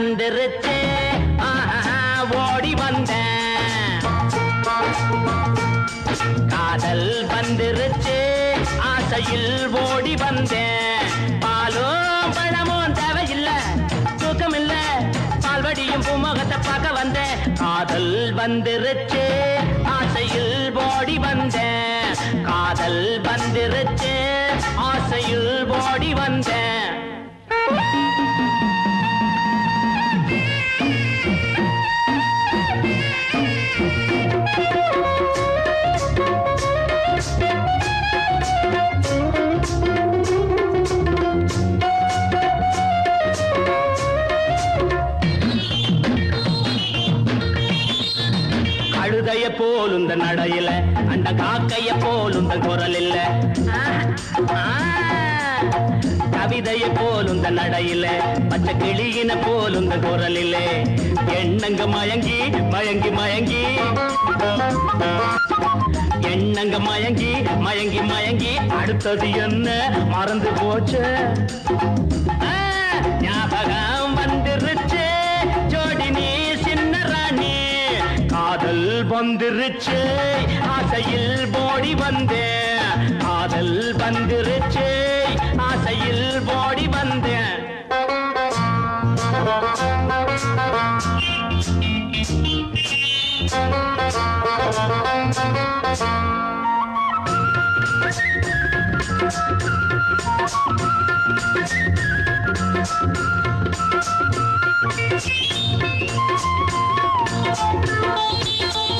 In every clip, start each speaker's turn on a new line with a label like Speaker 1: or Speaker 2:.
Speaker 1: வந்துருச்சு ஓடி வந்தேன். காதல் வந்துருச்சு ஆசையில் ஓடி வந்தேன். பாலும் பழமும் தேவையில்லை, தூக்கமில்ல, பால்வடியும் பூமுகத்தை பார்க்க வந்தேன். காதல் வந்துருச்சு ஆசையில் ஓடி வந்தேன். காதல் வந்துருச்சு ஆசையில் ஓடி வந்தேன். கழுதைய போலுந்த நடையில அந்த காக்கைய போலுந்த குரல் இல்ல. கவிதைய போலுந்த நடையில பச்சை கிளியின போலுந்த குரல் இல்ல. எண்ணங்க மயங்கி மயங்கி மயங்கி எண்ணங்க மயங்கி மயங்கி மயங்கி அடுத்தது என்ன மறந்து போச்சு. ஞாபகம் வந்துருச்சு ஜோடி நீ சின்ன ராணி. காதல் வந்துருச்சு ஆசையில் ஓடி வந்தேன். காதல் வந்துருச்சு ஆசையில் ஓடி வந்தேன்.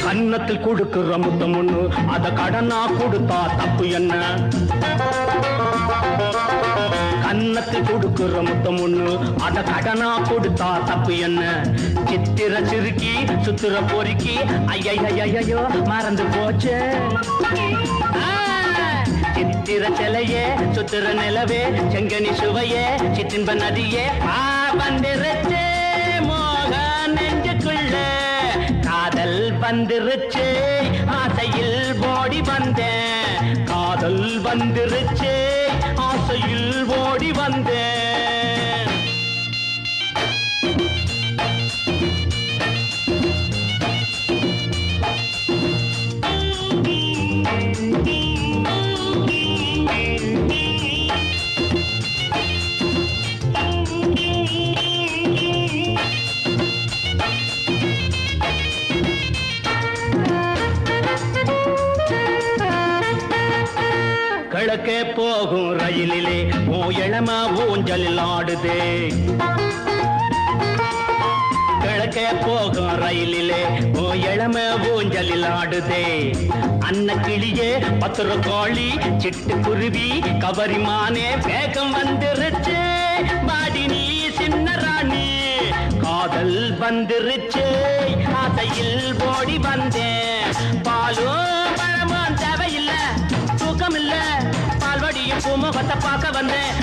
Speaker 1: கன்னத்தில் கொடுக்கிற முத்தம் ஒண்ணு அத கடனா கொடுத்தா தப்பு என்ன. கன்னத்தில் கொடுக்கிற முத்தம் ஒண்ணு அத கடனா கொடுத்தா தப்பு என்ன. சித்திர சிறுக்கி சுத்திர பொறுக்கி ஐயோ மறந்து போச்சு. சித்திர சிலையே சுத்திர நிலவே செங்கனி சுவையே சிற்றின்ப நதியே வந்துருச்சு மோக நெஞ்சுக்குள்ள. காதல் வந்துருச்சு ஆசையில் ஓடி வந்தேன். காதல் வந்துருச்சு ஆசையில் ஓடி வந்தேன். கிழக்கே போகும் ரயிலிலே ஓ இளம ஊஞ்சலில் ஆடுதே. கிழக்கே போகும் ரயிலிலே ஓ இளம ஊஞ்சலில் ஆடுதே. அன்ன கிளியே பத்திர கோழி சிட்டு குருவி கவரிமானே வேகம் வந்துருச்சு பாடி நீ சின்ன ராணி. காதல் வந்துருச்சு ஆசையில் ஓடி வந்தேன். பாலும் பழமும் தேவையில்லை, தூக்கம் இல்ல, பால்வடியும் பூமுகத்தை பார்க்க வந்தேன்.